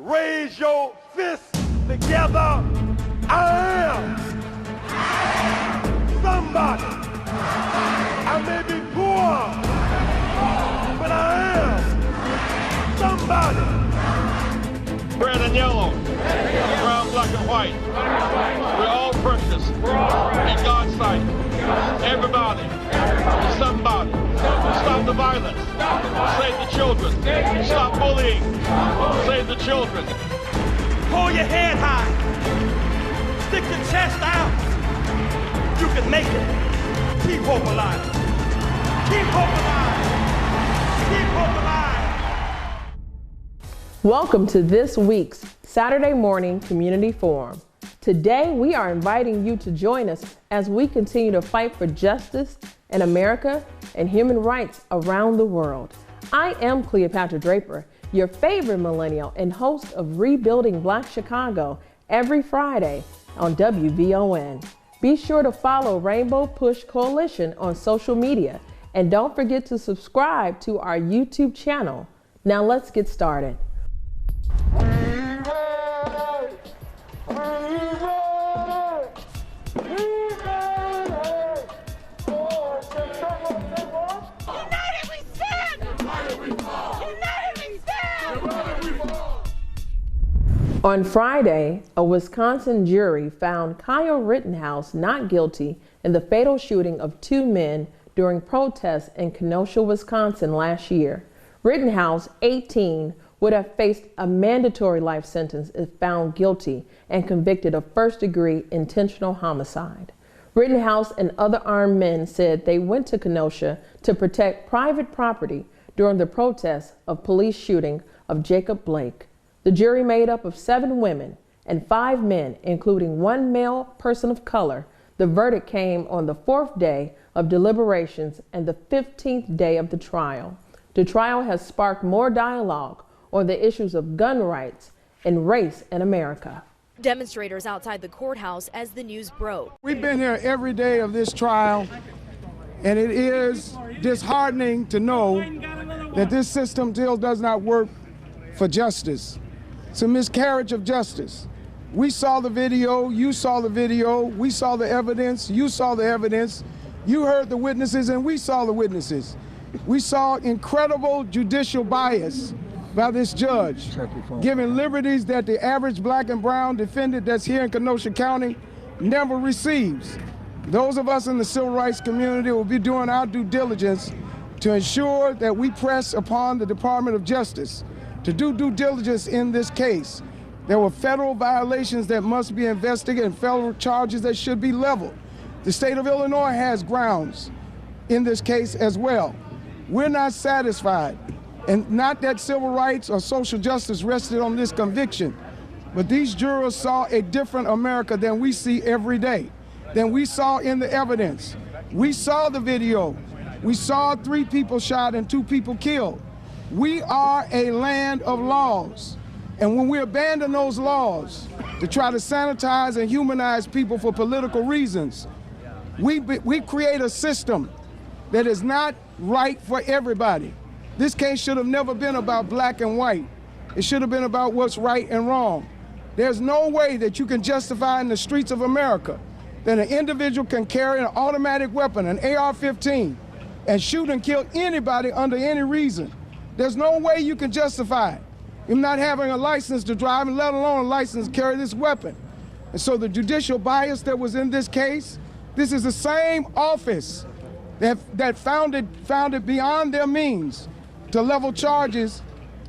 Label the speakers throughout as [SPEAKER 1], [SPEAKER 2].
[SPEAKER 1] Raise your fists together. I am somebody. I may be poor, but I am somebody.
[SPEAKER 2] Red and yellow, brown, black, and white. We're all precious in God's sight. Everybody is somebody. Stop the violence. Save the children. Stop bullying. Save the children.
[SPEAKER 3] Hold your head high. Stick your chest out. You can make it. Keep hope alive. Keep hope alive. Keep hope alive.
[SPEAKER 4] Welcome to this week's Saturday Morning Community Forum. Today, we are inviting you to join us as we continue to fight for justice in America and human rights around the world. I am Cleopatra Draper, your favorite millennial and host of Rebuilding Black Chicago every Friday on WVON. Be sure to follow Rainbow Push Coalition on social media and don't forget to subscribe to our YouTube channel. Now let's get started. On Friday, a Wisconsin jury found Kyle Rittenhouse not guilty in the fatal shooting of two men during protests in Kenosha, Wisconsin last year. Rittenhouse, 18, would have faced a mandatory life sentence if found guilty and convicted of first-degree intentional homicide. Rittenhouse and other armed men said they went to Kenosha to protect private property during the protests of police shooting of Jacob Blake. The jury, made up of 7 women and 5 men, including 1 male person of color. The verdict came on the 4th day of deliberations and the 15th day of the trial. The trial has sparked more dialogue on the issues of gun rights and race in America.
[SPEAKER 5] Demonstrators outside the courthouse as the news broke.
[SPEAKER 6] We've been here every day of this trial, and it is disheartening to know that this system still does not work for justice. It's a miscarriage of justice. We saw the video, you saw the video, we saw the evidence, you saw the evidence, you heard the witnesses, and we saw the witnesses. We saw incredible judicial bias by this judge, giving liberties that the average black and brown defendant that's here in Kenosha County never receives. Those of us in the civil rights community will be doing our due diligence to ensure that we press upon the Department of Justice to do due diligence in this case. There were federal violations that must be investigated and federal charges that should be leveled. The state of Illinois has grounds in this case as well. We're not satisfied, and not that civil rights or social justice rested on this conviction, but these jurors saw a different America than we see every day, than we saw in the evidence. We saw the video. We saw 3 people shot and 2 people killed. We are a land of laws, and when we abandon those laws to try to sanitize and humanize people for political reasons, we create a system that is not right for everybody. This case should have never been about black and white. It should have been about what's right and wrong. There's no way that you can justify in the streets of America that an individual can carry an automatic weapon, an AR-15, and shoot and kill anybody under any reason. There's no way you can justify him not having a license to drive, and let alone a license to carry this weapon. And so the judicial bias that was in this case, this is the same office that found it beyond their means to level charges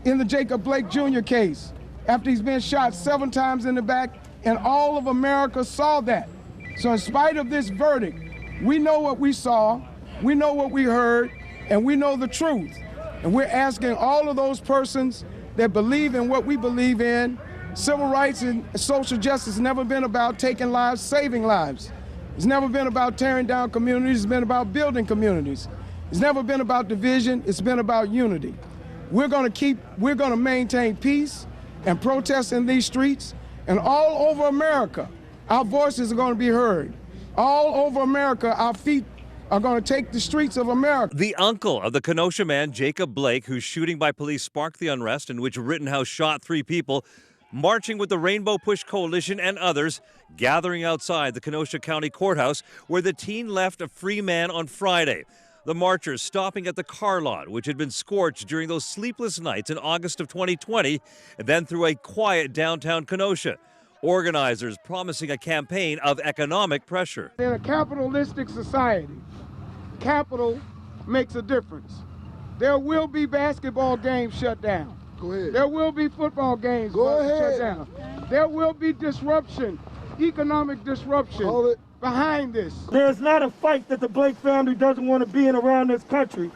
[SPEAKER 6] in the Jacob Blake Jr. case after he's been shot 7 times in the back, and all of America saw that. So in spite of this verdict, we know what we saw, we know what we heard, and we know the truth. And we're asking all of those persons that believe in what we believe in. Civil rights and social justice has never been about taking lives, saving lives. It's never been about tearing down communities. It's been about building communities. It's never been about division. It's been about unity. We're going to maintain peace and protest in these streets, and all over America, our voices are going to be heard. All over America, our feet are going to take the streets of America.
[SPEAKER 7] The uncle of the Kenosha man, Jacob Blake, whose shooting by police sparked the unrest in which Rittenhouse shot 3 people, marching with the Rainbow Push Coalition and others, gathering outside the Kenosha County Courthouse, where the teen left a free man on Friday. The marchers stopping at the car lot, which had been scorched during those sleepless nights in August of 2020, and then through a quiet downtown Kenosha. Organizers promising a campaign of economic pressure.
[SPEAKER 6] In a capitalistic society, capital makes a difference. There will be basketball games shut down.
[SPEAKER 8] Go ahead.
[SPEAKER 6] There will be football games shut down. There will be disruption, economic disruption behind this.
[SPEAKER 3] There's not a fight that the Blake family doesn't want to be in around this country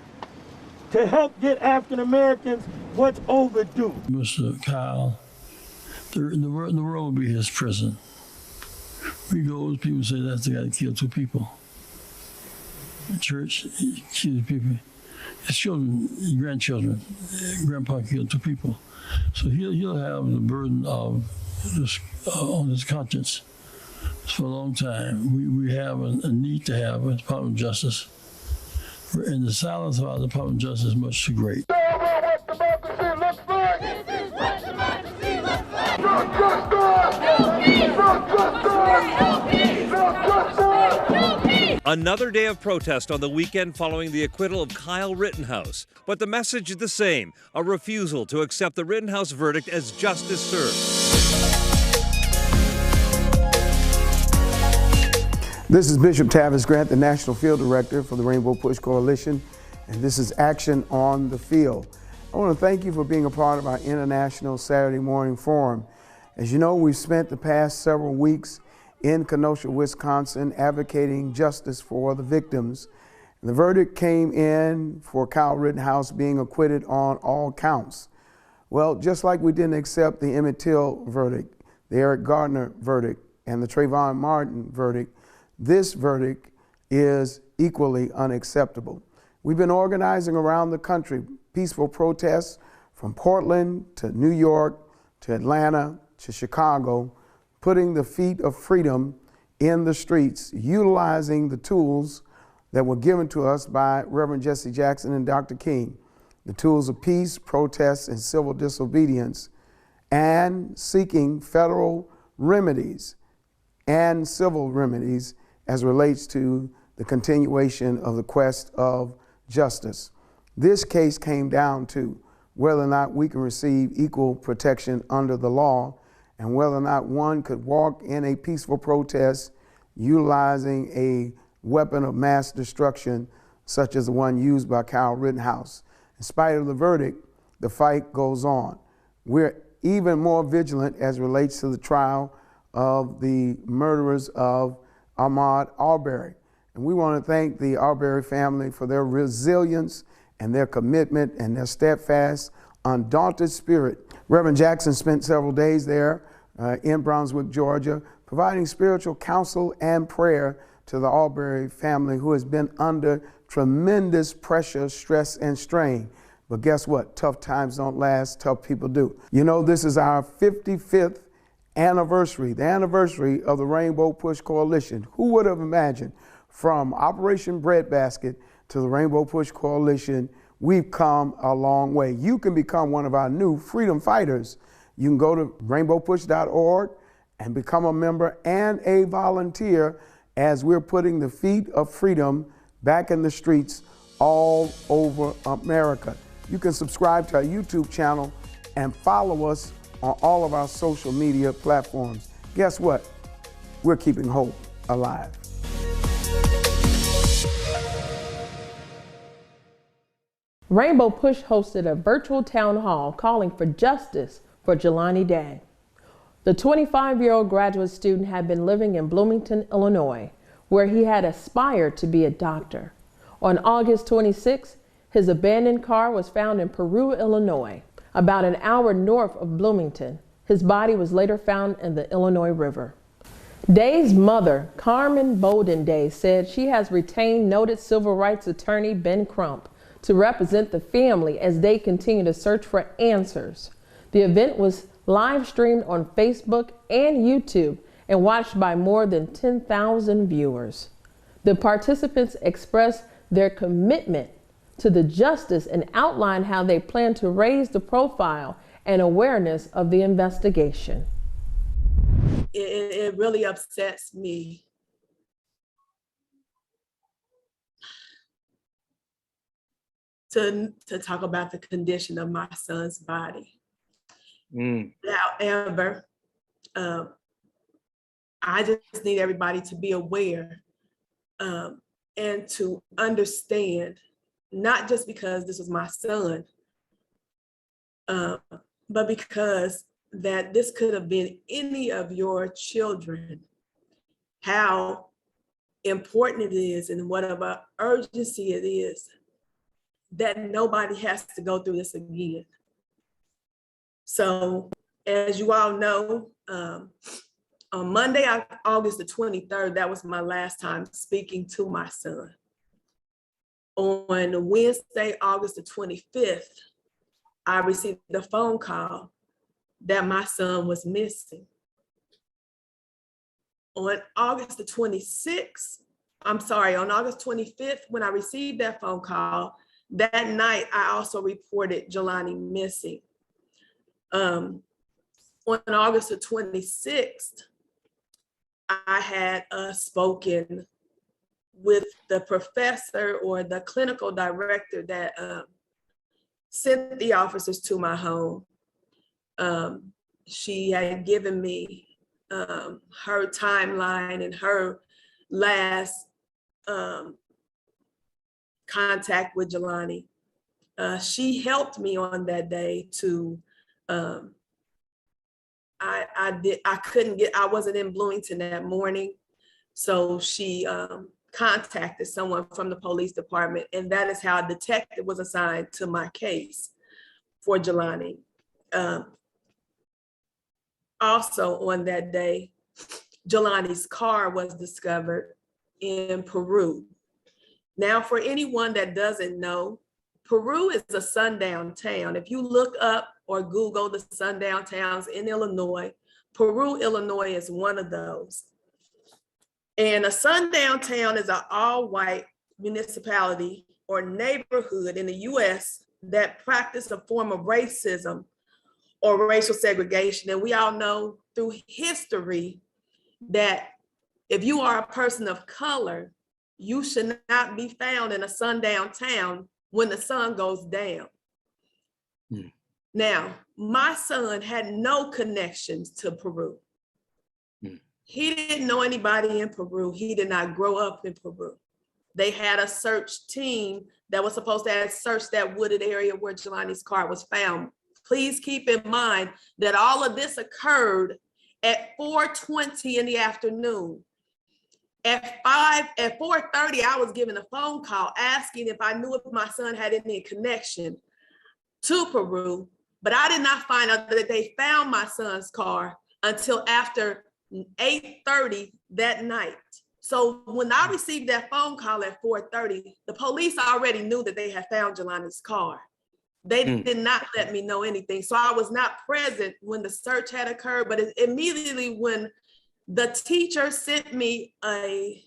[SPEAKER 3] to help get African Americans what's overdue.
[SPEAKER 9] Mr. Kyle, the world will be his prison. We go, people say that's the guy that killed 2 people. The church killed people. His children, his grandchildren, grandpa killed 2 people. So he'll have the burden of this on his conscience for a long time. We have a need to have a Department of Justice. And the silence about the Department of Justice is much too great.
[SPEAKER 7] Another day of protest on the weekend following the acquittal of Kyle Rittenhouse. But the message is the same, a refusal to accept the Rittenhouse verdict as justice served.
[SPEAKER 6] This is Bishop Tavis Grant, the National Field Director for the Rainbow Push Coalition, and this is Action on the Field. I want to thank you for being a part of our International Saturday Morning Forum. As you know, we've spent the past several weeks in Kenosha, Wisconsin, advocating justice for the victims. And the verdict came in for Kyle Rittenhouse being acquitted on all counts. Well, just like we didn't accept the Emmett Till verdict, the Eric Gardner verdict, and the Trayvon Martin verdict, this verdict is equally unacceptable. We've been organizing around the country peaceful protests from Portland to New York to Atlanta to Chicago, putting the feet of freedom in the streets, utilizing the tools that were given to us by Reverend Jesse Jackson and Dr. King, the tools of peace, protest, and civil disobedience, and seeking federal remedies and civil remedies as relates to the continuation of the quest of justice. This case came down to whether or not we can receive equal protection under the law and whether or not one could walk in a peaceful protest utilizing a weapon of mass destruction such as the one used by Kyle Rittenhouse. In spite of the verdict, the fight goes on. We're even more vigilant as it relates to the trial of the murderers of Ahmad Arbery. And we want to thank the Arbery family for their resilience and their commitment and their steadfast, undaunted spirit. Reverend Jackson spent several days there in Brunswick, Georgia, providing spiritual counsel and prayer to the Arbery family, who has been under tremendous pressure, stress, and strain. But guess what? Tough times don't last, tough people do. You know, this is our 55th anniversary, the anniversary of the Rainbow Push Coalition. Who would have imagined from Operation Breadbasket to the Rainbow Push Coalition, we've come a long way. You can become one of our new freedom fighters. You can go to rainbowpush.org and become a member and a volunteer as we're putting the feet of freedom back in the streets all over America. You can subscribe to our YouTube channel and follow us on all of our social media platforms. Guess what? We're keeping hope alive.
[SPEAKER 4] Rainbow Push hosted a virtual town hall calling for justice for Jelani Day. The 25-year-old graduate student had been living in Bloomington, Illinois, where he had aspired to be a doctor. On August 26, his abandoned car was found in Peru, Illinois, about an hour north of Bloomington. His body was later found in the Illinois River. Day's mother, Carmen Bolden Day, said she has retained noted civil rights attorney Ben Crump to represent the family as they continue to search for answers. The event was live streamed on Facebook and YouTube and watched by more than 10,000 viewers. The participants expressed their commitment to the justice and outlined how they plan to raise the profile and awareness of the investigation.
[SPEAKER 8] It really upsets me to talk about the condition of my son's body. However, I just need everybody to be aware and to understand, not just because this was my son, but because that this could have been any of your children, how important it is and what of an urgency it is that nobody has to go through this again. So as you all know, on Monday, August the 23rd, that was my last time speaking to my son. On Wednesday, August the 25th, I received a phone call that my son was missing. On August the 26th, on August 25th, when I received that phone call, that night, I also reported Jelani missing. On August the 26th, I had spoken with the professor or the clinical director that sent the officers to my home. She had given me her timeline and her last contact with Jelani. She helped me on that day to, I wasn't in Bloomington that morning. So she contacted someone from the police department, and that is how a detective was assigned to my case for Jelani. Also on that day, Jelani's car was discovered in Peru. Now, for anyone that doesn't know, Peru is a sundown town. If you look up or Google the sundown towns in Illinois, Peru, Illinois is one of those. And a sundown town is an all-white municipality or neighborhood in the US that practice a form of racism or racial segregation. And we all know through history that if you are a person of color, you should not be found in a sundown town when the sun goes down. Now, my son had no connections to Peru. He didn't know anybody in Peru. He did not grow up in Peru. They had a search team that was supposed to have searched that wooded area where Jelani's car was found. Please keep in mind that all of this occurred at 4:20 in the afternoon. At 4:30, I was given a phone call asking if I knew if my son had any connection to Peru, but I did not find out that they found my son's car until after 8:30 that night. So when I received that phone call at 4:30, the police already knew that they had found Jelani's car. They did not let me know anything. So I was not present when the search had occurred, but immediately when the teacher sent me a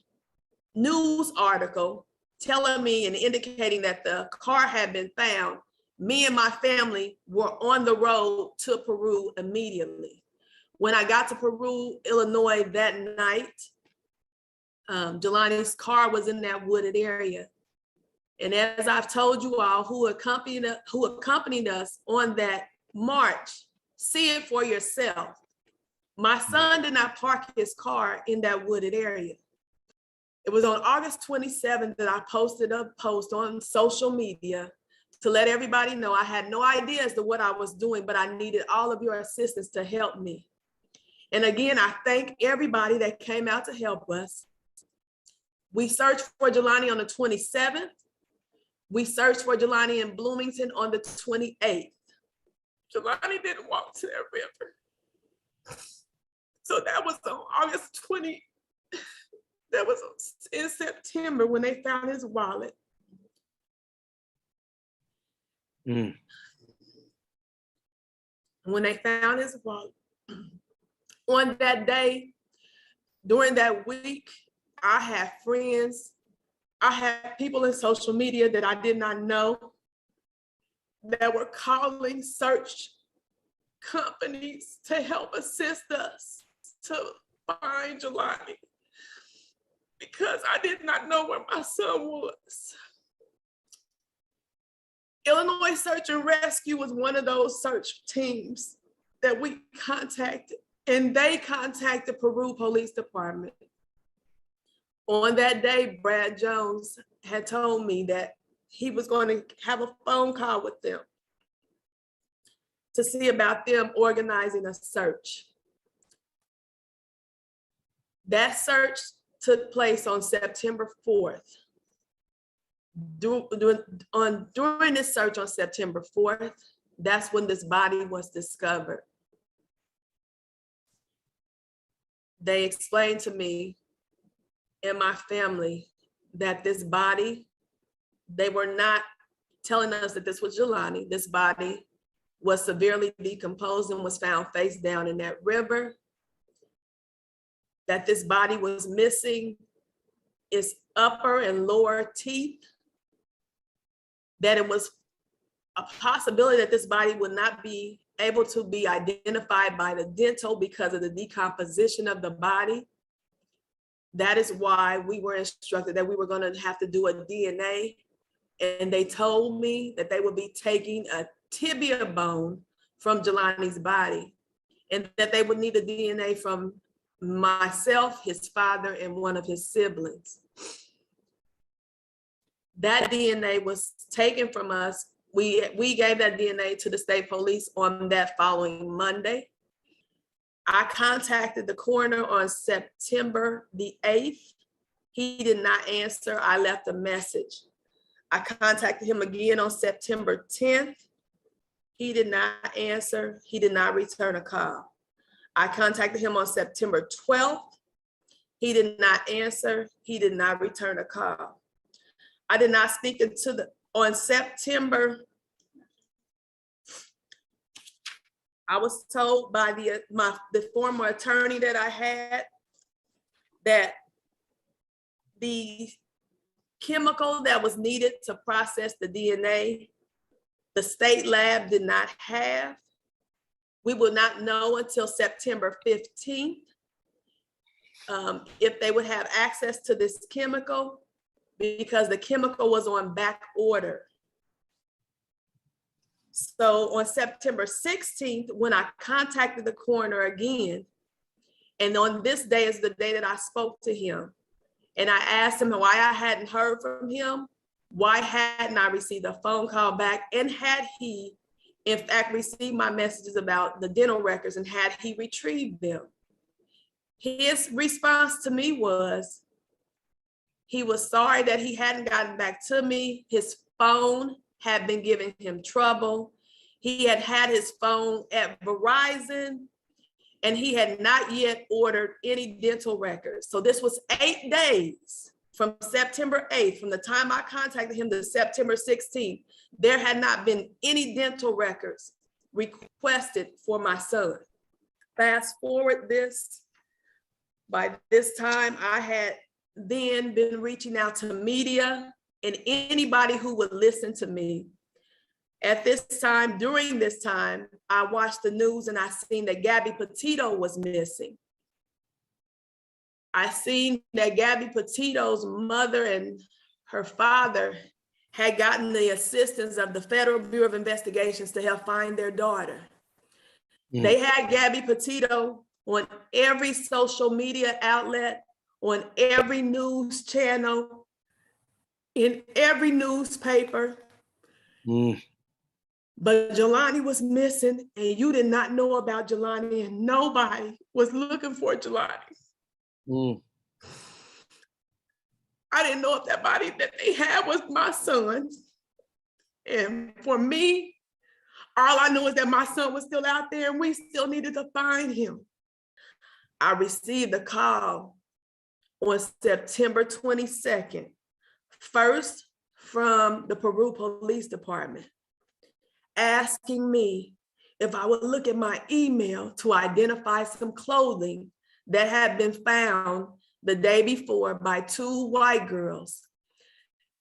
[SPEAKER 8] news article telling me and indicating that the car had been found, me and my family were on the road to Peru immediately. When I got to Peru, Illinois that night, Jelani's car was in that wooded area. And as I've told you all who accompanied us on that march, see it for yourself. My son did not park his car in that wooded area. It was on August 27th that I posted a post on social media to let everybody know I had no idea as to what I was doing, but I needed all of your assistance to help me. And again, I thank everybody that came out to help us. We searched for Jelani on the 27th. We searched for Jelani in Bloomington on the 28th. Jelani didn't walk to that river. So that was on August 20. That was in September when they found his wallet. When they found his wallet. On that day, during that week, I had friends, I had people in social media that I did not know that were calling search companies to help assist us to find Jelani, because I did not know where my son was. Illinois Search and Rescue was one of those search teams that we contacted, and they contacted Peru Police Department. On that day, Brad Jones had told me that he was going to have a phone call with them to see about them organizing a search. That search took place on September 4th. During this search on September 4th, that's when this body was discovered. They explained to me and my family that this body, they were not telling us that this was Jelani. This body was severely decomposed and was found face down in that river. That this body was missing its upper and lower teeth. That it was a possibility that this body would not be able to be identified by the dental because of the decomposition of the body. That is why we were instructed that we were going to have to do a DNA. And they told me that they would be taking a tibia bone from Jelani's body, and that they would need a DNA from myself, his father, and one of his siblings. That DNA was taken from us. We gave that DNA to the state police on that following Monday. I contacted the coroner on September the 8th. He did not answer. I left a message. I contacted him again on September 10th. He did not answer. He did not return a call. I contacted him on September 12th. He did not answer. He did not return a call. I did not speak on September. I was told by the former attorney that I had that the chemical that was needed to process the DNA, the state lab did not have. We will not know until September 15th if they would have access to this chemical, because the chemical was on back order. So on September 16th, when I contacted the coroner again, and on this day is the day that I spoke to him, and I asked him why I hadn't heard from him, why hadn't I received a phone call back, and had he, in fact, received my messages about the dental records, and had he retrieved them. His response to me was, he was sorry that he hadn't gotten back to me. His phone had been giving him trouble. He had had his phone at Verizon, and he had not yet ordered any dental records. So this was 8 days from September 8th, from the time I contacted him to September 16th, there had not been any dental records requested for my son. Fast forward this, by this time I had then been reaching out to media and anybody who would listen to me. At this time, during this time, I watched the news and I seen that Gabby Petito was missing. I seen that Gabby Petito's mother and her father had gotten the assistance of the Federal Bureau of Investigations to help find their daughter. They had Gabby Petito on every social media outlet, on every news channel, in every newspaper. But Jelani was missing, and you did not know about Jelani, and nobody was looking for Jelani. I didn't know if that body that they had was my son. And for me, all I knew is that my son was still out there and we still needed to find him. I received a call on September 22nd, first from the Peru Police Department, asking me if I would look at my email to identify some clothing that had been found the day before by 2 white girls.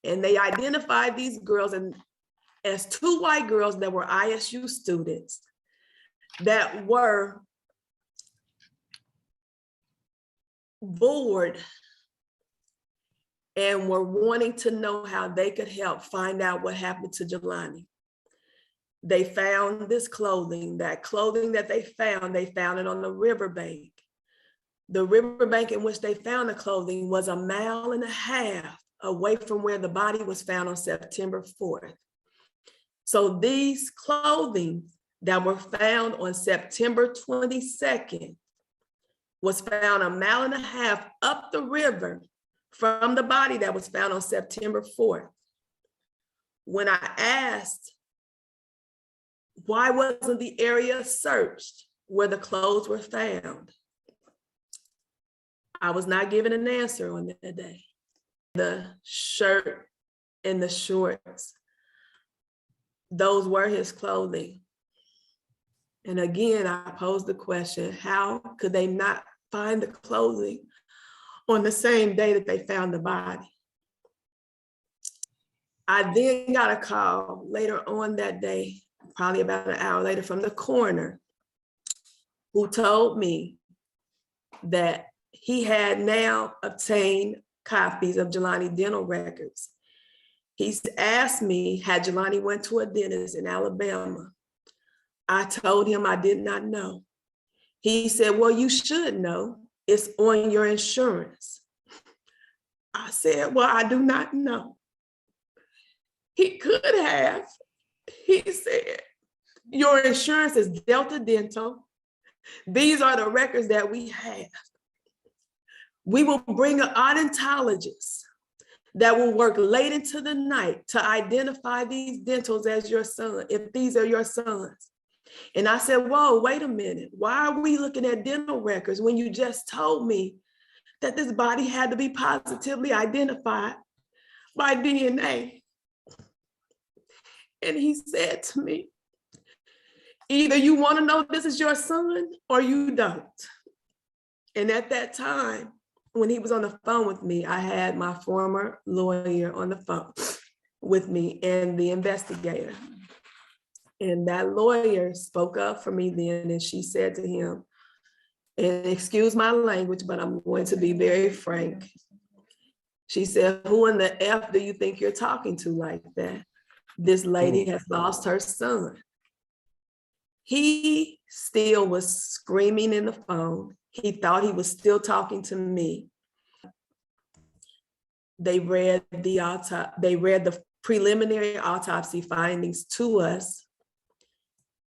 [SPEAKER 8] And they identified these girls as 2 white girls that were ISU students that were bored and were wanting to know how they could help find out what happened to Jelani. They found this clothing. That clothing that they found it on the riverbank. The riverbank in which they found the clothing was 1.5 miles away from where the body was found on September 4th. So these clothing that were found on September 22nd was found 1.5 miles up the river from the body that was found on September 4th. When I asked, why wasn't the area searched where the clothes were found? I was not given an answer on that day. The shirt and the shorts, those were his clothing. And again, I posed the question, how could they not find the clothing on the same day that they found the body? I then got a call later on that day, probably about an hour later, from the coroner, who told me that he had now obtained copies of Jelani dental records. He's asked me, had Jelani went to a dentist in Alabama? I told him I did not know. He said, well, you should know. It's on your insurance. I said, well, I do not know. He could have. He said, your insurance is Delta Dental. These are the records that we have. We will bring an odontologist that will work late into the night to identify these dentals as your son, if these are your sons. And I said, whoa, wait a minute. Why are we looking at dental records when you just told me that this body had to be positively identified by DNA? And he said to me, either you want to know this is your son or you don't. And at that time, when he was on the phone with me, I had my former lawyer on the phone with me and the investigator. And that lawyer spoke up for me then, and she said to him, and excuse my language, but I'm going to be very frank. She said, who in the F do you think you're talking to like that? This lady has lost her son. He still was screaming in the phone. He thought he was still talking to me. They read the preliminary autopsy findings to us,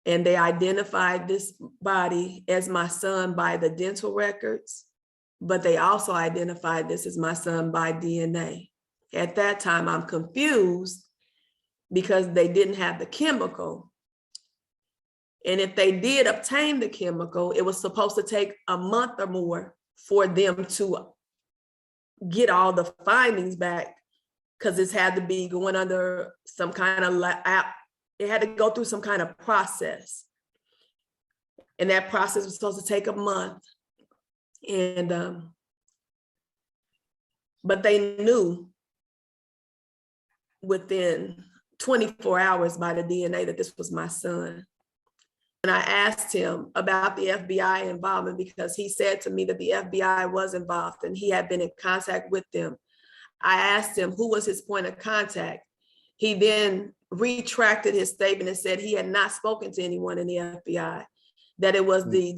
[SPEAKER 8] and they identified this body as my son by the dental records, but they also identified this as my son by DNA. At that time, I'm confused because they didn't have the chemical. And if they did obtain the chemical, it was supposed to take a month or more for them to get all the findings back, because this had to be going under some kind of it had to go through some kind of process. And that process was supposed to take a month. And, but they knew within 24 hours by the DNA that this was my son. And I asked him about the FBI involvement, because he said to me that the FBI was involved and he had been in contact with them. I asked him who was his point of contact. He then retracted his statement and said he had not spoken to anyone in the FBI, that it was the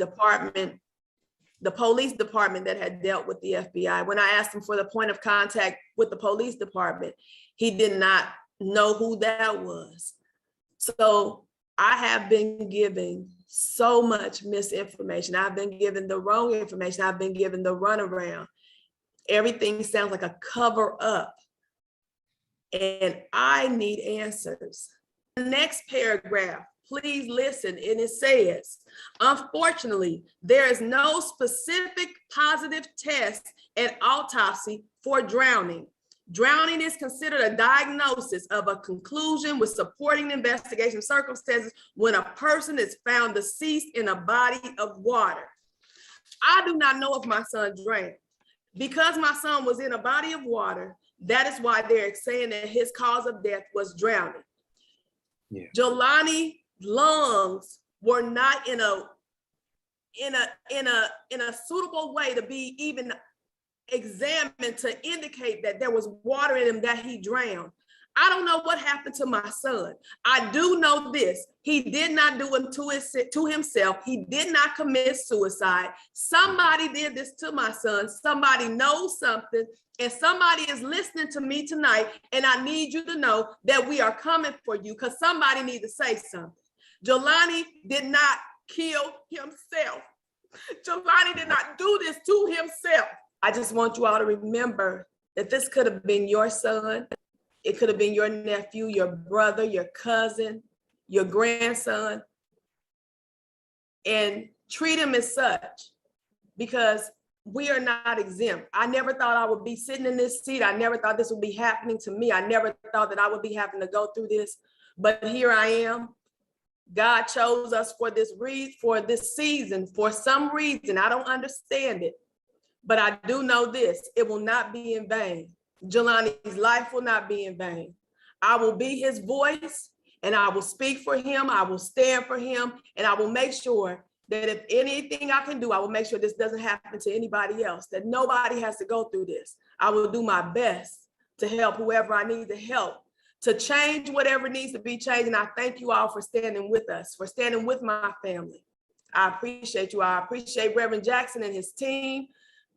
[SPEAKER 8] police department that had dealt with the FBI. When I asked him for the point of contact with the police department, he did not know who that was. So I have been given so much misinformation. I've been given the wrong information. I've been given the runaround. Everything sounds like a cover up. And I need answers. The next paragraph, please listen, and it says, unfortunately, there is no specific positive test and autopsy for drowning. Drowning is considered a diagnosis of a conclusion with supporting investigation circumstances when a person is found deceased in a body of water. I do not know if my son drowned. Because my son was in a body of water, that is why they're saying that his cause of death was drowning. Yeah. Jelani's lungs were not in a suitable way to be even examined to indicate that there was water in him, that he drowned. I don't know what happened to my son. I do know this. He did not do it to himself. He did not commit suicide. Somebody did this to my son. Somebody knows something, and somebody is listening to me tonight, and I need you to know that we are coming for you, because somebody needs to say something. Jelani did not kill himself. Jelani did not do this to himself. I just want you all to remember that this could have been your son. It could have been your nephew, your brother, your cousin, your grandson. And treat him as such, because we are not exempt. I never thought I would be sitting in this seat. I never thought this would be happening to me. I never thought that I would be having to go through this, but here I am. God chose us for this season, for some reason. I don't understand it, but I do know this: it will not be in vain. Jelani's life will not be in vain. I will be his voice, and I will speak for him. I will stand for him, and I will make sure that if anything I can do, I will make sure this doesn't happen to anybody else, that nobody has to go through this. I will do my best to help whoever I need to help, to change whatever needs to be changed. And I thank you all for standing with us, for standing with my family. I appreciate you. I appreciate Reverend Jackson and his team,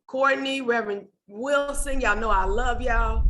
[SPEAKER 8] Courtney, Reverend Wilson. Y'all know I love y'all.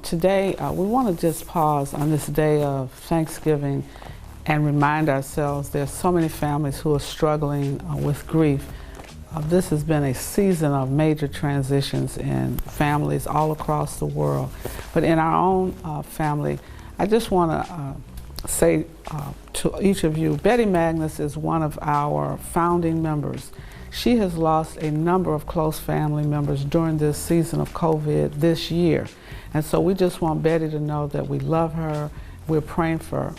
[SPEAKER 10] Today, we want to just pause on this day of Thanksgiving and remind ourselves there's so many families who are struggling with grief. This has been a season of major transitions in families all across the world. But in our own family, I just want to say to each of you, Betty Magnus is one of our founding members. She has lost a number of close family members during this season of COVID this year. And so we just want Betty to know that we love her. We're praying for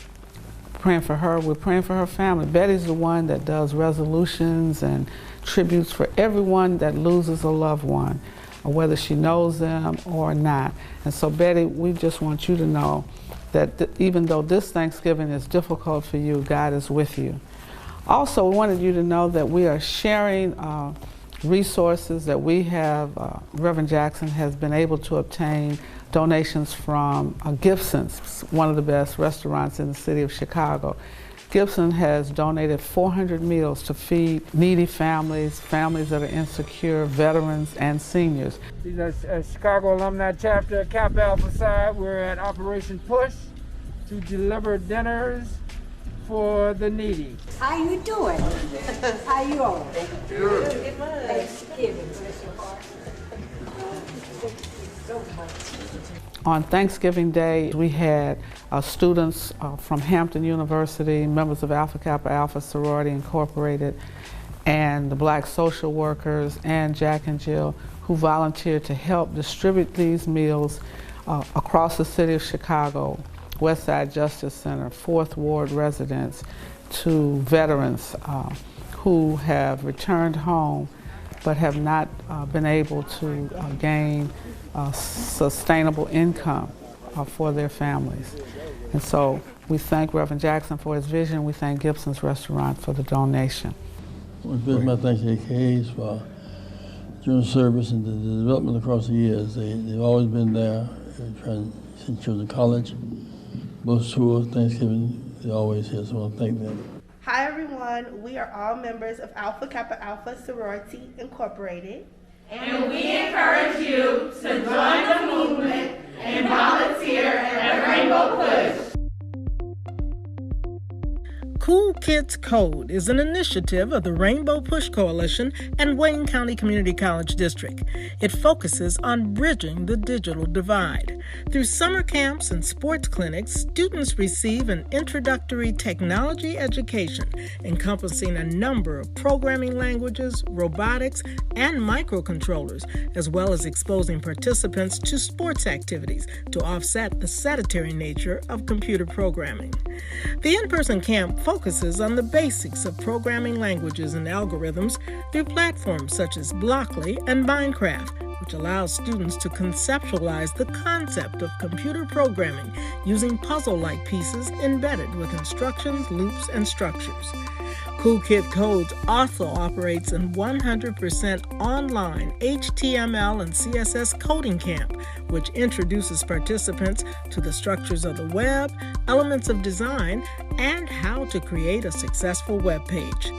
[SPEAKER 10] her. We're praying for her family. Betty's the one that does resolutions and tributes for everyone that loses a loved one, or whether she knows them or not. And so Betty, we just want you to know that even though this Thanksgiving is difficult for you, God is with you. Also, we wanted you to know that we are sharing resources that we have. Reverend Jackson has been able to obtain donations from Gibson's, one of the best restaurants in the city of Chicago. Gibson has donated 400 meals to feed needy families, families that are insecure, veterans, and seniors.
[SPEAKER 11] These are Chicago Alumni Chapter, Kappa Alpha Psi. We're at Operation Push to deliver dinners for the needy.
[SPEAKER 12] How you doing? How you all? Good. Thanksgiving.
[SPEAKER 10] On Thanksgiving Day, we had students from Hampton University, members of Alpha Kappa Alpha Sorority Incorporated, and the Black social workers, and Jack and Jill, who volunteered to help distribute these meals across the city of Chicago, Westside Justice Center, 4th Ward residents, to veterans who have returned home but have not been able to gain sustainable income for their families. And so we thank Reverend Jackson for his vision. We thank Gibson's Restaurant for the donation.
[SPEAKER 9] I want to express my thanks to the AKAs for during service and the development across the years. They've always been there, trying to send children to college. Most tours, Thanksgiving, they're always here, so I want to thank them.
[SPEAKER 13] Hi everyone, we are all members of Alpha Kappa Alpha Sorority Incorporated.
[SPEAKER 14] And we encourage you to join the movement and volunteer at Rainbow Push.
[SPEAKER 15] Cool Kids Code is an initiative of the Rainbow Push Coalition and Wayne County Community College District. It focuses on bridging the digital divide. Through summer camps and sports clinics, students receive an introductory technology education encompassing a number of programming languages, robotics, and microcontrollers, as well as exposing participants to sports activities to offset the sedentary nature of computer programming. The in-person camp focuses on the basics of programming languages and algorithms through platforms such as Blockly and Minecraft, which allows students to conceptualize the concept of computer programming using puzzle-like pieces embedded with instructions, loops, and structures. Cool Kid Codes also operates in 100% online HTML and CSS coding camp, which introduces participants to the structures of the web, elements of design, and how to create a successful web page.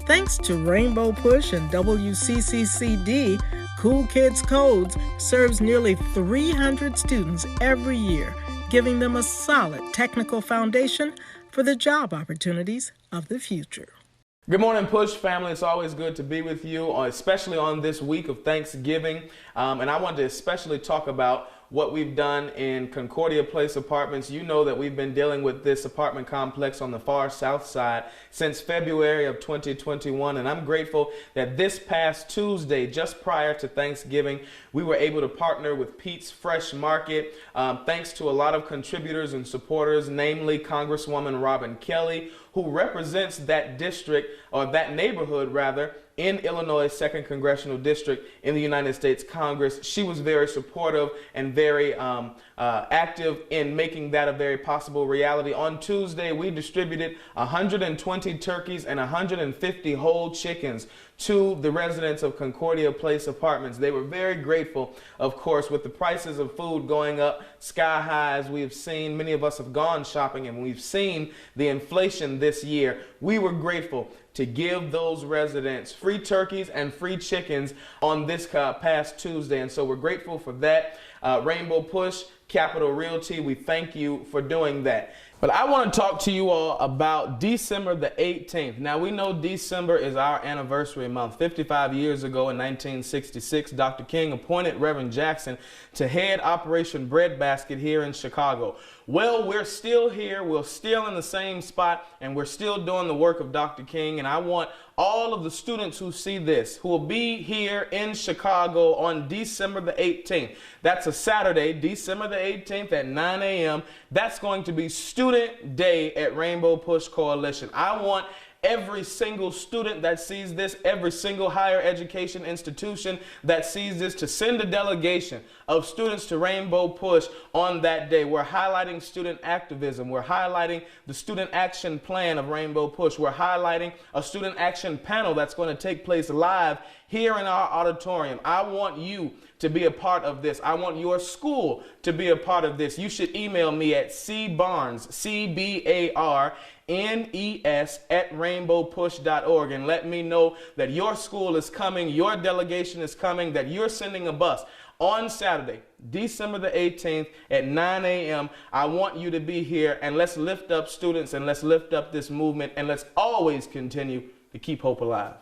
[SPEAKER 15] Thanks to Rainbow Push and WCCCD, Cool Kids Codes serves nearly 300 students every year, giving them a solid technical foundation for the job opportunities of the future.
[SPEAKER 16] Good morning, Push family. It's always good to be with you, especially on this week of Thanksgiving. And I wanted to especially talk about what we've done in Concordia Place Apartments. You know that we've been dealing with this apartment complex on the far south side since February of 2021. And I'm grateful that this past Tuesday, just prior to Thanksgiving, we were able to partner with Pete's Fresh Market. Thanks to a lot of contributors and supporters, namely Congresswoman Robin Kelly, who represents that district, or that neighborhood rather, in Illinois' 2nd Congressional District in the United States Congress. She was very supportive and very active in making that a very possible reality. On Tuesday, we distributed 120 turkeys and 150 whole chickens to the residents of Concordia Place Apartments. They were very grateful, of course, with the prices of food going up sky high, as we have seen. Many of us have gone shopping and we've seen the inflation this year. We were grateful to give those residents free turkeys and free chickens on this past Tuesday. And so we're grateful for that. Rainbow Push, Capital Realty, we thank you for doing that. But I want to talk to you all about December the 18th. Now, we know December is our anniversary month. 55 years ago in 1966, Dr. King appointed Reverend Jackson to head Operation Breadbasket here in Chicago. Well, we're still here, we're still in the same spot, and we're still doing the work of Dr. King. And I want all of the students who see this, who will be here in Chicago on December the 18th. That's a Saturday, December the 18th at 9 a.m. That's going to be Student Day at Rainbow Push Coalition. I want every single student that sees this, every single higher education institution that sees this, to send a delegation of students to Rainbow Push on that day. We're highlighting student activism. We're highlighting the student action plan of Rainbow Push. We're highlighting a student action panel that's going to take place live here in our auditorium. I want you to be a part of this. I want your school to be a part of this. You should email me at cbarnes, CBARNES@rainbowpush.org, and let me know that your school is coming, your delegation is coming, that you're sending a bus on Saturday, December the 18th at 9 a.m. I want you to be here, and let's lift up students, and let's lift up this movement, and let's always continue to keep hope alive.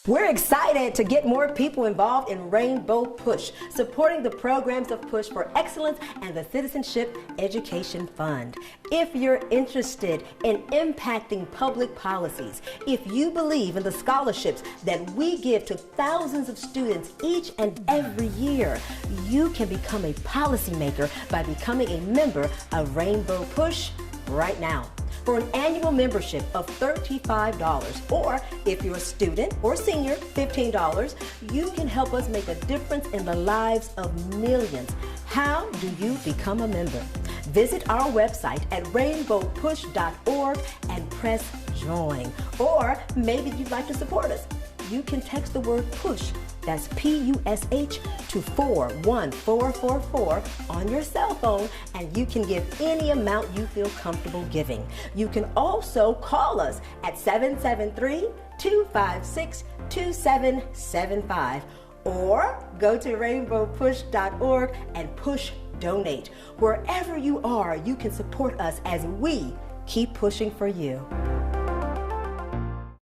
[SPEAKER 17] We're excited to get more people involved in Rainbow Push, supporting the programs of Push for Excellence and the Citizenship Education Fund. If you're interested in impacting public policies, if you believe in the scholarships that we give to thousands of students each and every year, you can become a policymaker by becoming a member of Rainbow Push right now. For an annual membership of $35, or if you're a student or senior, $15, you can help us make a difference in the lives of millions. How do you become a member? Visit our website at rainbowpush.org and press join. Or maybe you'd like to support us. You can text the word PUSH, that's P-U-S-H, to 41444 on your cell phone, and you can give any amount you feel comfortable giving. You can also call us at 773-256-2775, or go to rainbowpush.org and push donate. Wherever you are, you can support us as we keep pushing for you.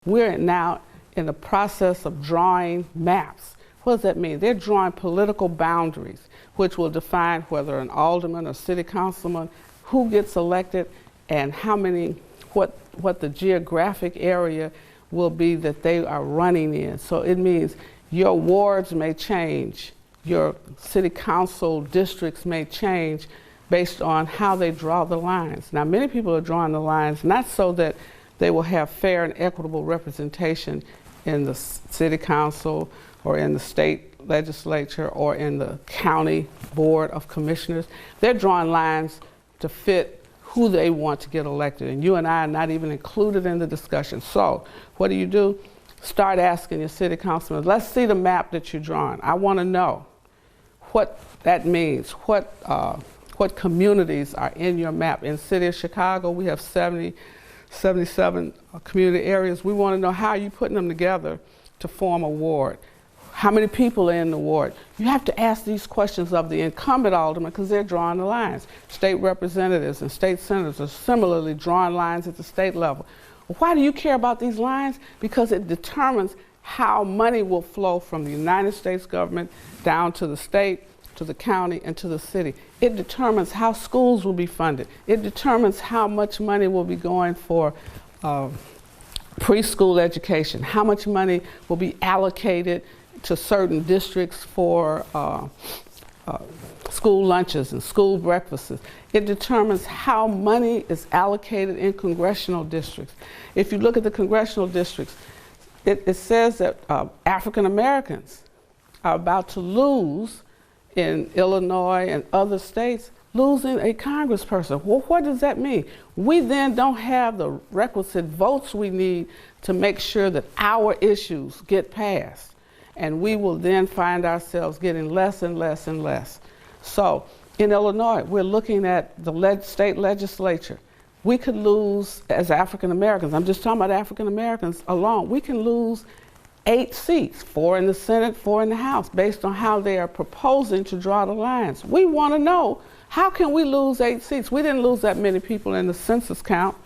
[SPEAKER 10] We're now in the process of drawing maps. What does that mean? They're drawing political boundaries, which will define whether an alderman or city councilman, who gets elected, and how many, what the geographic area will be that they are running in. So it means your wards may change, your city council districts may change based on how they draw the lines. Now, many people are drawing the lines not so that they will have fair and equitable representation in the city council or in the state legislature or in the county board of commissioners. They're drawing lines to fit who they want to get elected, and you and I are not even included in the discussion. So what do? Start asking your city councilman, let's see the map that you're drawing. I want to know what that means, what communities are in your map. In the city of Chicago, we have 77 community areas. We want to know how you're putting them together to form a ward. How many people are in the ward? You have to ask these questions of the incumbent alderman because they're drawing the lines. State representatives and state senators are similarly drawing lines at the state level. Why do you care about these lines? Because it determines how money will flow from the United States government down to the state, to the county, and to the city. It determines how schools will be funded. It determines how much money will be going for preschool education, how much money will be allocated to certain districts for school lunches and school breakfasts. It determines how money is allocated in congressional districts. If you look at the congressional districts, it says that African Americans are about to lose in Illinois and other states, losing a congressperson. Well, what does that mean? We then don't have the requisite votes we need to make sure that our issues get passed. And we will then find ourselves getting less and less and less. So in Illinois, we're looking at the state legislature. We could lose, as African Americans, I'm just talking about African Americans alone, we can lose 8 seats, 4 in the Senate, 4 in the House, based on how they are proposing to draw the lines. We want to know, how can we lose 8 seats? We didn't lose that many people in the census count.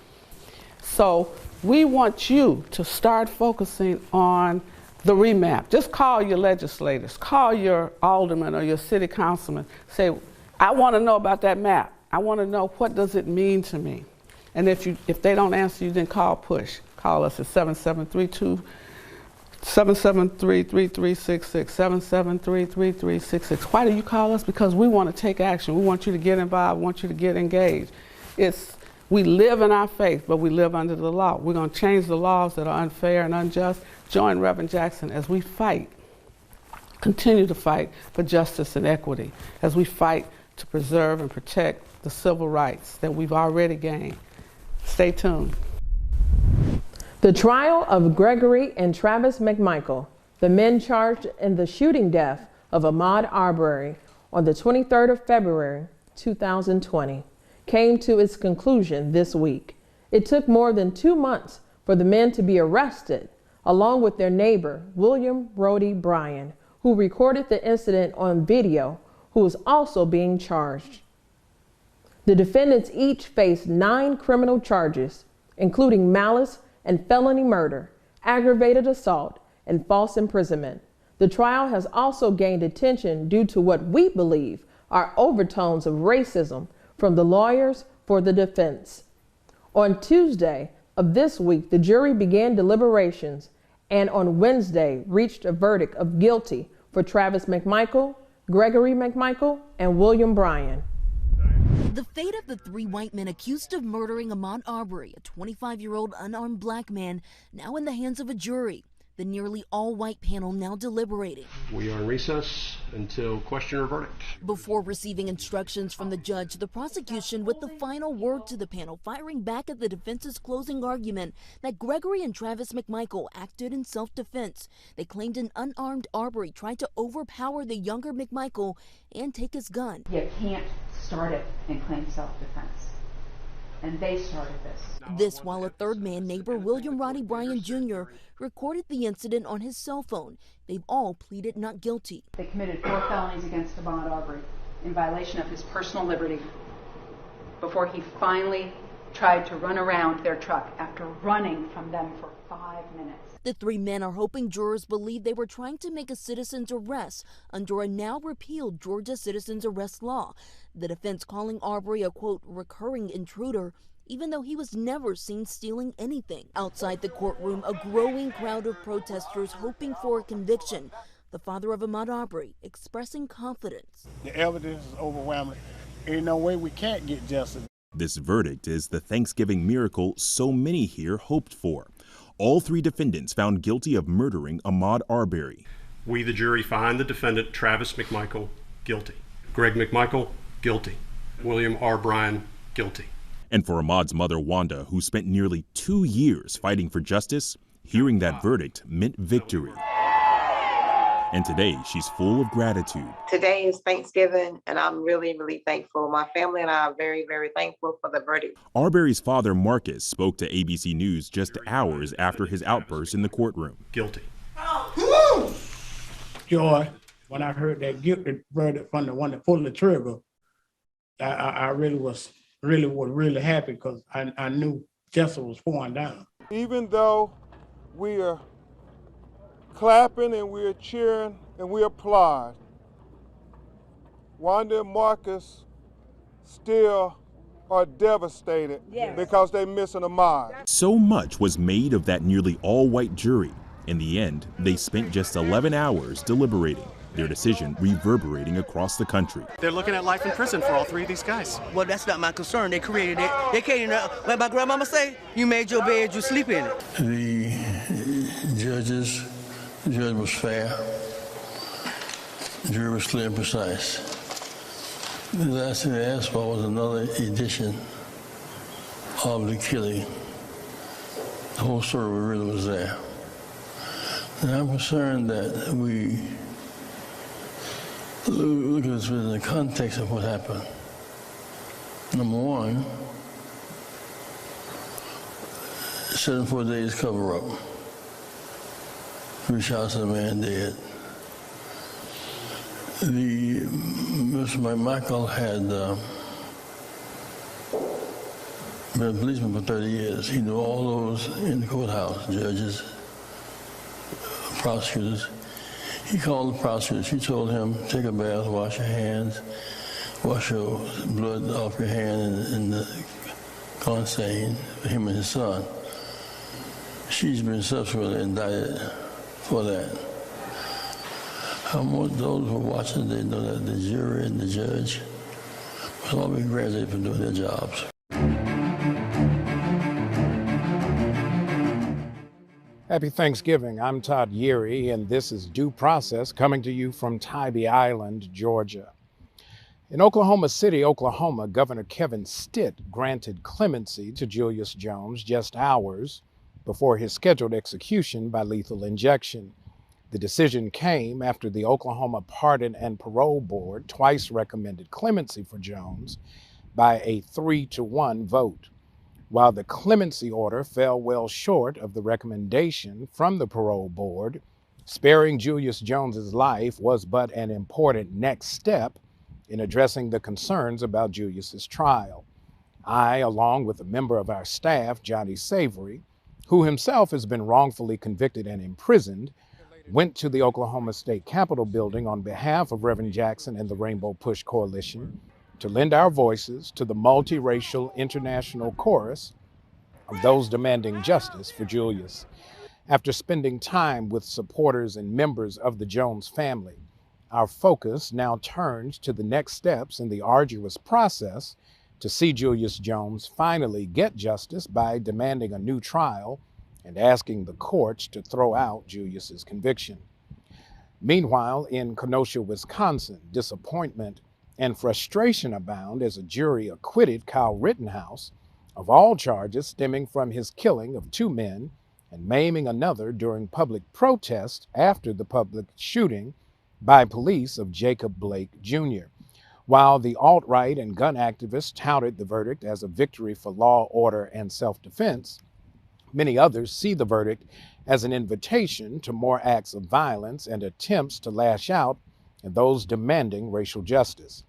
[SPEAKER 10] So we want you to start focusing on the remap. Just call your legislators, call your alderman or your city councilman. Say, I want to know about that map. I want to know, what does it mean to me? And if they don't answer you, then call PUSH. Call us at 773-3366, 773-3366. Why do you call us? Because we want to take action. We want you to get involved. We want you to get engaged. We live in our faith, but we live under the law. We're going to change the laws that are unfair and unjust. Join Reverend Jackson as we fight, continue to fight for justice and equity, as we fight to preserve and protect the civil rights that we've already gained. Stay tuned.
[SPEAKER 4] The trial of Gregory and Travis McMichael, the men charged in the shooting death of Ahmad Arbery on the 23rd of February, 2020, came to its conclusion this week. It took more than 2 months for the men to be arrested, along with their neighbor, William Brody Bryan, who recorded the incident on video, who is also being charged. The defendants each faced 9 criminal charges, including malice and felony murder, aggravated assault, and false imprisonment. The trial has also gained attention due to what we believe are overtones of racism from the lawyers for the defense. On Tuesday of this week, the jury began deliberations and on Wednesday reached a verdict of guilty for Travis McMichael, Gregory McMichael, and William Bryan.
[SPEAKER 18] The fate of the 3 white men accused of murdering Ahmad Arbery, a 25-year-old unarmed black man, now in the hands of a jury. The nearly all-white panel now deliberating.
[SPEAKER 19] We are in recess until question or verdict.
[SPEAKER 18] Before receiving instructions from the judge, the prosecution with the final word to the panel, firing back at the defense's closing argument that Gregory and Travis McMichael acted in self-defense. They claimed an unarmed Arbery tried to overpower the younger McMichael and take his gun.
[SPEAKER 20] You can't start it and claim self-defense. And they started this.
[SPEAKER 18] This while a third man, neighbor William Roddy Bryan Jr., recorded the incident on his cell phone. They've all pleaded not guilty.
[SPEAKER 20] They committed 4 felonies against Ahmad Arbery in violation of his personal liberty before he finally tried to run around their truck after running from them for 5 minutes.
[SPEAKER 18] The 3 men are hoping jurors believe they were trying to make a citizen's arrest under a now repealed Georgia citizen's arrest law. The defense calling Arbery a, quote, recurring intruder, even though he was never seen stealing anything. Outside the courtroom, a growing crowd of protesters hoping for a conviction. The father of Ahmad Arbery expressing confidence.
[SPEAKER 6] The evidence is overwhelming. Ain't no way we can't get justice.
[SPEAKER 21] This verdict is the Thanksgiving miracle so many here hoped for. All 3 defendants found guilty of murdering Ahmad Arbery.
[SPEAKER 19] We, the jury, find the defendant, Travis McMichael, guilty. Greg McMichael, guilty. William R. Bryan, guilty.
[SPEAKER 21] And for Ahmad's mother, Wanda, who spent nearly 2 years fighting for justice, hearing that verdict meant victory. And today, she's full of gratitude.
[SPEAKER 22] Today is Thanksgiving, and I'm really, really thankful. My family and I are very, very thankful for the verdict.
[SPEAKER 21] Arbery's father, Marcus, spoke to ABC News just hours after his outburst in the courtroom.
[SPEAKER 19] Guilty.
[SPEAKER 6] Joy, when I heard that guilty verdict from the one that pulled the trigger, I really was happy because I knew justice was pouring down.
[SPEAKER 1] Even though we are clapping and we're cheering and we applaud, Wanda and Marcus still are devastated because they're missing Ahmad.
[SPEAKER 21] So much was made of that nearly all-white jury. In the end, they spent just 11 hours deliberating, their decision reverberating across the country.
[SPEAKER 23] They're looking at life in prison for all 3 of these guys.
[SPEAKER 24] Well, that's not my concern. They created it. They came in, like my grandmama say, you made your bed, you sleep in it.
[SPEAKER 9] The judge was fair. The jury was clear and precise. The last thing they asked for was another edition of the killing. The whole story really was there. And I'm concerned that we look at this within the context of what happened. Number one, 74 days cover up. 3 shots of a man dead. Mr. McMichael had been a policeman for 30 years. He knew all those in the courthouse, judges, prosecutors. He called the prosecutor. She told him, take a bath, wash your hands, wash your blood off your hand in the corn stain for him and his son. She's been subsequently indicted for that. I want those who are watching, they know that the jury and the judge must all be congratulated for doing their jobs.
[SPEAKER 6] Happy Thanksgiving. I'm Todd Yeary, and this is Due Process coming to you from Tybee Island, Georgia. In Oklahoma City, Oklahoma, Governor Kevin Stitt granted clemency to Julius Jones just hours before his scheduled execution by lethal injection. The decision came after the Oklahoma Pardon and Parole Board twice recommended clemency for Jones by a 3-1 vote. While the clemency order fell well short of the recommendation from the parole board, sparing Julius Jones's life was but an important next step in addressing the concerns about Julius's trial. I, along with a member of our staff, Johnny Savory, who himself has been wrongfully convicted and imprisoned, went to the Oklahoma State Capitol building on behalf of Reverend Jackson and the Rainbow Push Coalition to lend our voices to the multiracial international chorus of those demanding justice for Julius. After spending time with supporters and members of the Jones family, our focus now turns to the next steps in the arduous process to see Julius Jones finally get justice by demanding a new trial and asking the courts to throw out Julius's conviction. Meanwhile, in Kenosha, Wisconsin, disappointment and frustration abound as a jury acquitted Kyle Rittenhouse of all charges stemming from his killing of 2 men and maiming another during public protest after the public shooting by police of Jacob Blake Jr. While the alt-right and gun activists touted the verdict as a victory for law, order, and self-defense, many others see the verdict as an invitation to more acts of violence and attempts to lash out at those demanding racial justice.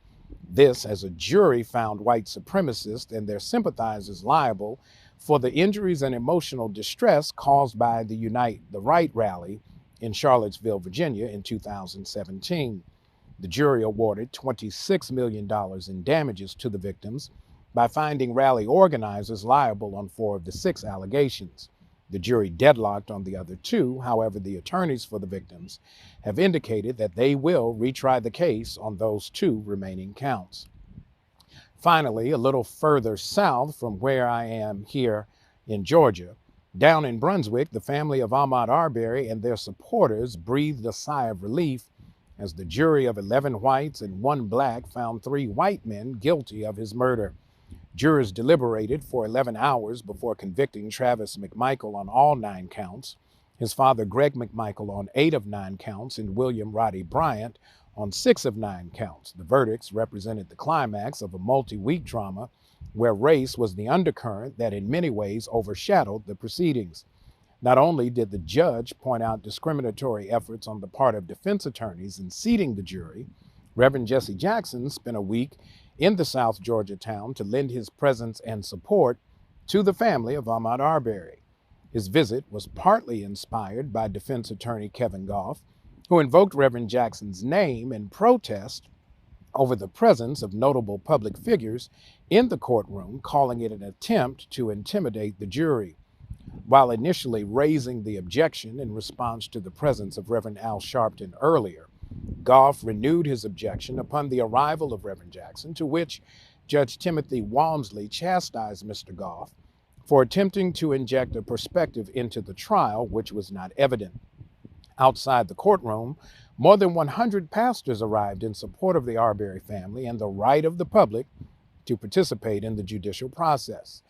[SPEAKER 2] This as a jury found white supremacists and their sympathizers liable for the injuries and emotional distress caused by the Unite the Right rally in Charlottesville, Virginia in 2017. The jury awarded $26 million in damages to the victims by finding rally organizers liable on 4 of the 6 allegations. The jury deadlocked on the other 2. However, the attorneys for the victims have indicated that they will retry the case on those 2 remaining counts. Finally, a little further south from where I am here in Georgia, down in Brunswick, the family of Ahmad Arbery and their supporters breathed a sigh of relief as the jury of 11 whites and 1 black found 3 white men guilty of his murder. Jurors deliberated for 11 hours before convicting Travis McMichael on all 9 counts, his father Greg McMichael on 8 of 9 counts, and William Roddy Bryant on 6 of 9 counts. The verdicts represented the climax of a multi-week drama where race was the undercurrent that in many ways overshadowed the proceedings. Not only did the judge point out discriminatory efforts on the part of defense attorneys in seating the jury, Reverend Jesse Jackson spent a week in the South Georgia town to lend his presence and support to the family of Ahmad Arbery. His visit was partly inspired by defense attorney Kevin Goff, who invoked Reverend Jackson's name in protest over the presence of notable public figures in the courtroom, calling it an attempt to intimidate the jury. While initially raising the objection in response to the presence of Reverend Al Sharpton earlier, Goff renewed his objection upon the arrival of Reverend Jackson, to which Judge Timothy Walmsley chastised Mr. Goff for attempting to inject a perspective into the trial which was not evident. Outside the courtroom, more than 100 pastors arrived in support of the Arbery family and the right of the public to participate in the judicial process.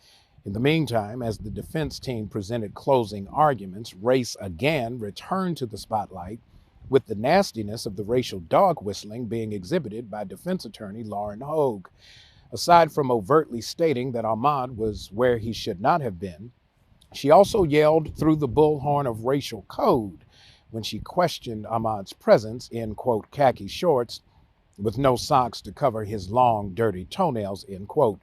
[SPEAKER 2] In the meantime, as the defense team presented closing arguments, race again returned to the spotlight, with the nastiness of the racial dog whistling being exhibited by defense attorney Lauren Hogue. Aside from overtly stating that Ahmad was where he should not have been, she also yelled through the bullhorn of racial code when she questioned Ahmad's presence in, quote, khaki shorts with no socks to cover his long, dirty toenails, end quote.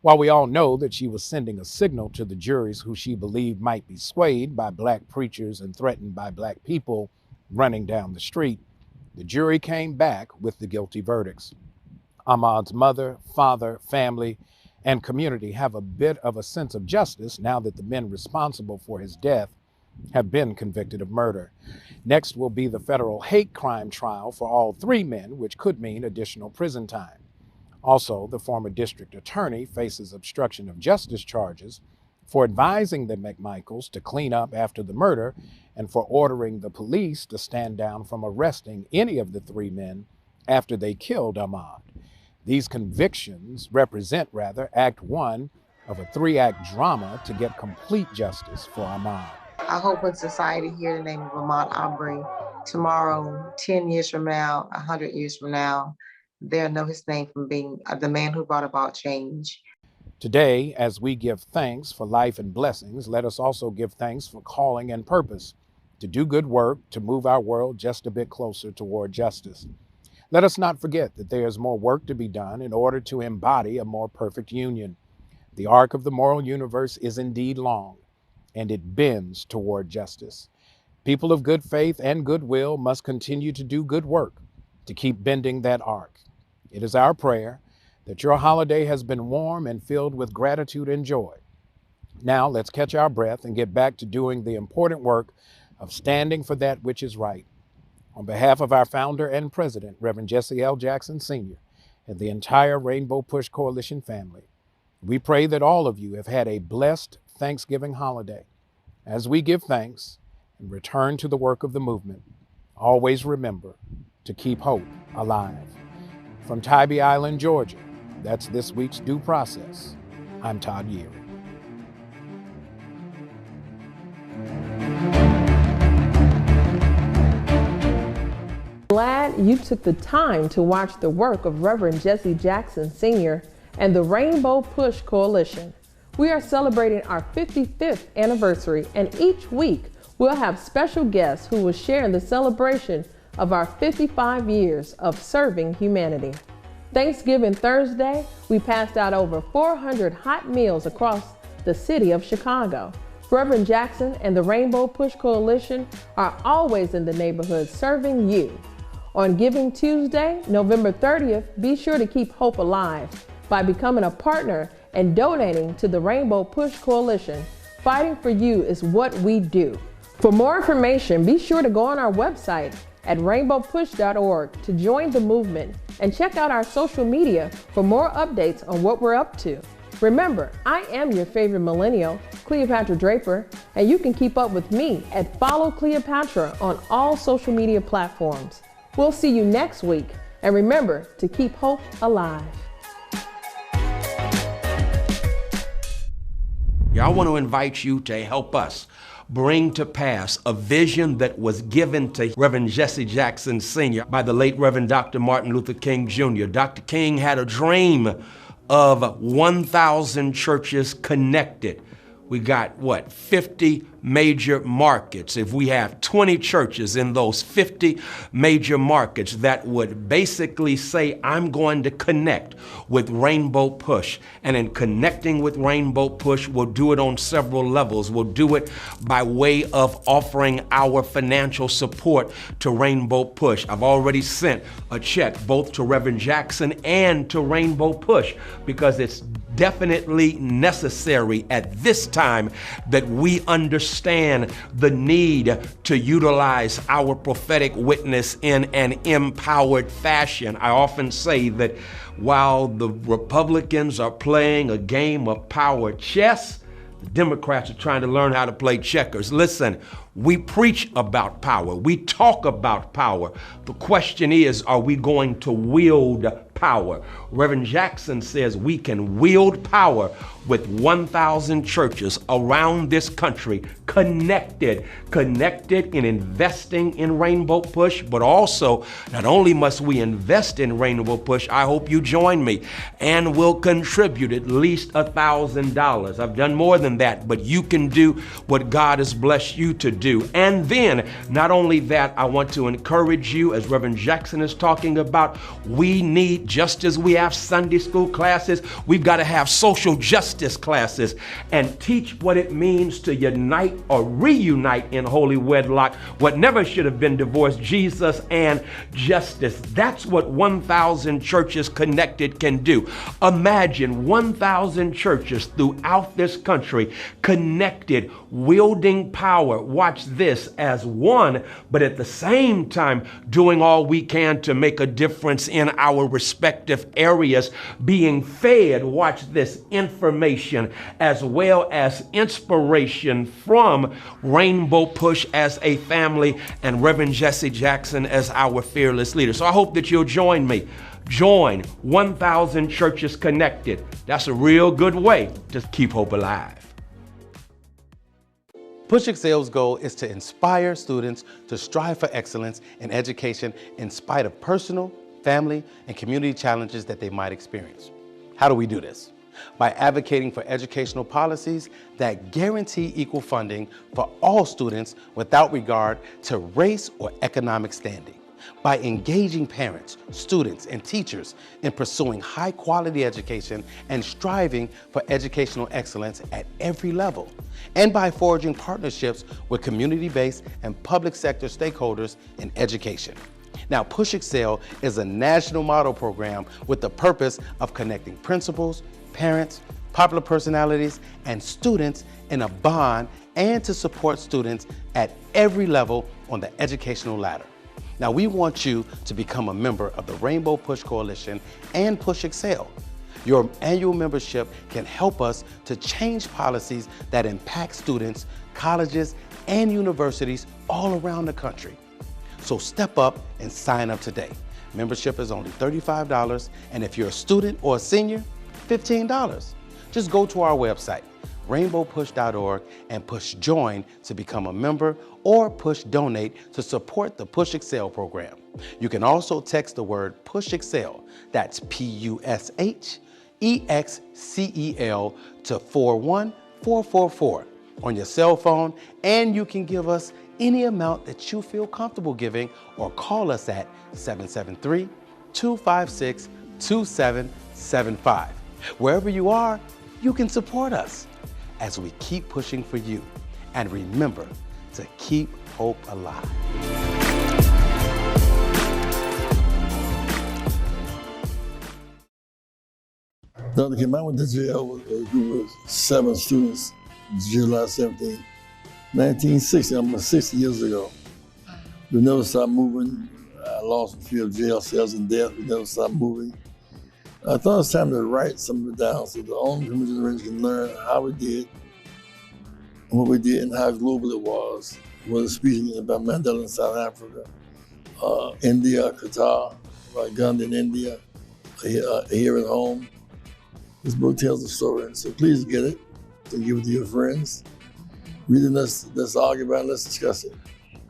[SPEAKER 2] While we all know that she was sending a signal to the juries who she believed might be swayed by black preachers and threatened by black people running down the street, the jury came back with the guilty verdicts. Ahmad's mother, father, family, and community have a bit of a sense of justice now that the men responsible for his death have been convicted of murder. Next will be the federal hate crime trial for all 3 men, which could mean additional prison time. Also, the former district attorney faces obstruction of justice charges for advising the McMichaels to clean up after the murder and for ordering the police to stand down from arresting any of the 3 men after they killed Ahmad. These convictions represent, Act 1 of a 3-act drama to get complete justice for Ahmad.
[SPEAKER 22] I hope when society hears the name of Ahmad Arbery tomorrow, 10 years from now, 100 years from now, they'll know his name from being the man who brought about change.
[SPEAKER 2] Today, as we give thanks for life and blessings, let us also give thanks for calling and purpose, to do good work, to move our world just a bit closer toward justice. Let us not forget that there is more work to be done in order to embody a more perfect union. The arc of the moral universe is indeed long, and it bends toward justice. People of good faith and goodwill must continue to do good work to keep bending that arc. It is our prayer that your holiday has been warm and filled with gratitude and joy. Now let's catch our breath and get back to doing the important work of standing for that which is right. On behalf of our founder and president, Reverend Jesse L. Jackson Sr., and the entire Rainbow Push Coalition family, we pray that all of you have had a blessed Thanksgiving holiday. As we give thanks and return to the work of the movement, always remember to keep hope alive. From Tybee Island, Georgia, that's this week's Due Process. I'm Todd Yeary.
[SPEAKER 4] Glad you took the time to watch the work of Reverend Jesse Jackson Sr. and the Rainbow Push Coalition. We are celebrating our 55th anniversary, and each week we'll have special guests who will share in the celebration of our 55 years of serving humanity. Thanksgiving Thursday, we passed out over 400 hot meals across the city of Chicago. Reverend Jackson and the Rainbow Push Coalition are always in the neighborhood serving you. On Giving Tuesday, November 30th, be sure to keep hope alive by becoming a partner and donating to the Rainbow Push Coalition. Fighting for you is what we do. For more information, be sure to go on our website at rainbowpush.org to join the movement and check out our social media for more updates on what we're up to. Remember, I am your favorite millennial, Cleopatra Draper, and you can keep up with me at Follow Cleopatra on all social media platforms. We'll see you next week, and remember to keep hope alive.
[SPEAKER 3] I want to invite you to help us bring to pass a vision that was given to Reverend Jesse Jackson Sr. by the late Reverend Dr. Martin Luther King Jr. Dr. King had a dream of 1,000 churches connected. We got, 50 major markets. If we have 20 churches in those 50 major markets that would basically say, I'm going to connect with Rainbow Push. And in connecting with Rainbow Push, we'll do it on several levels. We'll do it by way of offering our financial support to Rainbow Push. I've already sent a check both to Reverend Jackson and to Rainbow Push because it's definitely necessary at this time that we understand the need to utilize our prophetic witness in an empowered fashion. I often say that while the Republicans are playing a game of power chess, the Democrats are trying to learn how to play checkers. Listen, we preach about power. We talk about power. The question is, are we going to wield power? Reverend Jackson says we can wield power with 1,000 churches around this country connected in investing in Rainbow Push, but also not only must we invest in Rainbow Push, I hope you join me and will contribute at least $1,000. I've done more than that, but you can do what God has blessed you to do. And then not only that, I want to encourage you, as Reverend Jackson is talking about, we need, just as we have Sunday school classes, we've got to have social justice classes and teach what it means to unite or reunite in holy wedlock what never should have been divorced, Jesus and justice. That's what 1,000 churches connected can do. Imagine 1,000 churches throughout this country connected, wielding power. Watch this, as one, but at the same time doing all we can to make a difference in our respective areas, being fed, watch this, information as well as inspiration from Rainbow Push as a family and Reverend Jesse Jackson as our fearless leader. So I hope that you'll join me. Join 1,000 churches connected. That's a real good way to keep hope alive.
[SPEAKER 5] Push Excel's goal is to inspire students to strive for excellence in education in spite of personal, family, and community challenges that they might experience. How do we do this? By advocating for educational policies that guarantee equal funding for all students without regard to race or economic standing. By engaging parents, students, and teachers in pursuing high-quality education and striving for educational excellence at every level. And by forging partnerships with community-based and public sector stakeholders in education. Now, Push Excel is a national model program with the purpose of connecting principals, parents, popular personalities, and students in a bond and to support students at every level on the educational ladder. Now, we want you to become a member of the Rainbow Push Coalition and Push Excel. Your annual membership can help us to change policies that impact students, colleges, and universities all around the country. So step up and sign up today. Membership is only $35, and if you're a student or a senior, $15. Just go to our website, rainbowpush.org, and push join to become a member or push donate to support the Push Excel program. You can also text the word Push Excel, that's PUSHEXCEL, to 41444 on your cell phone, and you can give us any amount that you feel comfortable giving or call us at 773-256-5655. 2775. Wherever you are, you can support us as we keep pushing for you. And remember to keep hope alive.
[SPEAKER 9] Dr. Kim, I went to jail with a group of 7 students, July 17, 1960, almost 60 years ago. We never stopped moving. I lost a few of jail cells and death. We never stopped moving. I thought it was time to write some of it down so the older generation can learn how we did, and what we did, and how global it was. Whether speaking about Mandela in South Africa, India, Qatar, Gandhi in India, here at home. This book tells the story, so please get it, and give it to your friends. Read it, let's argue about it, let's discuss it.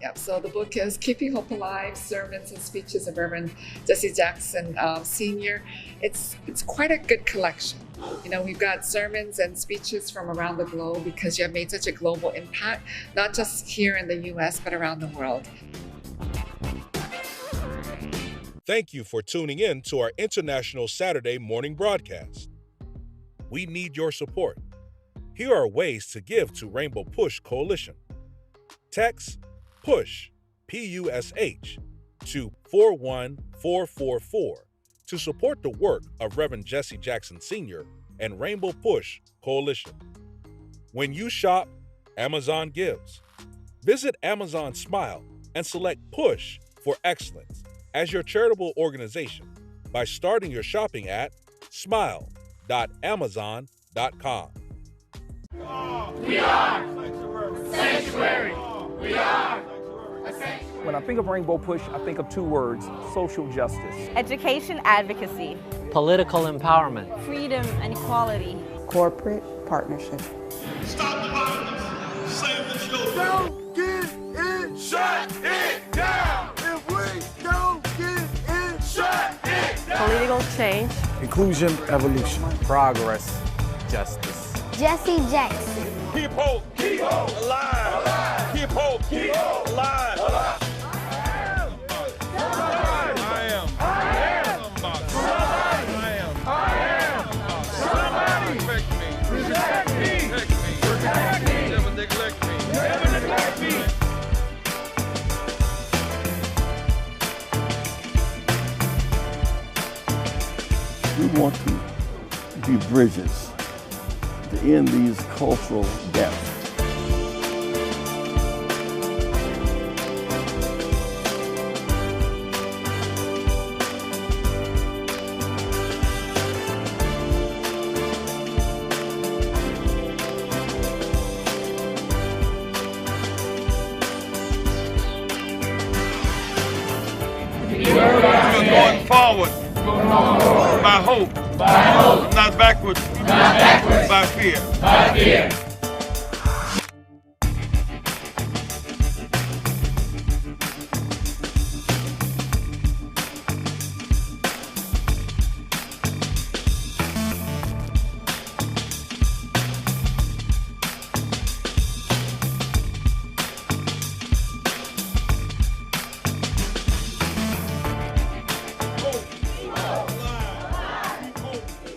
[SPEAKER 7] Yep, so the book is Keeping Hope Alive, Sermons and Speeches of Reverend Jesse Jackson Sr. It's quite a good collection. You know, we've got sermons and speeches from around the globe because you have made such a global impact, not just here in the U.S., but around the world.
[SPEAKER 8] Thank you for tuning in to our International Saturday morning broadcast. We need your support. Here are ways to give to Rainbow Push Coalition. Text PUSH, P-U-S-H, to 41444 to support the work of Reverend Jesse Jackson Sr. and Rainbow Push Coalition. When you shop, Amazon gives. Visit Amazon Smile and select Push for Excellence as your charitable organization by starting your shopping at smile.amazon.com.
[SPEAKER 14] We are Sanctuary. We are a sanctuary.
[SPEAKER 11] When I think of Rainbow Push, I think of 2 words: social justice,
[SPEAKER 12] education advocacy,
[SPEAKER 25] political empowerment,
[SPEAKER 12] freedom and equality,
[SPEAKER 26] corporate partnership.
[SPEAKER 14] Stop the violence. Save the children. Don't get in. Shut it down. If we don't get in, shut it down.
[SPEAKER 12] Political change,
[SPEAKER 11] inclusion, evolution, progress, justice.
[SPEAKER 27] Jesse Jackson.
[SPEAKER 14] Keep hope alive. Keep hope alive. Somebody protect me. Protect me. Never neglect me. Never neglect me.
[SPEAKER 9] We want to be bridges to end these cultural gaps.
[SPEAKER 14] We're going forward by hope, not backwards, by fear.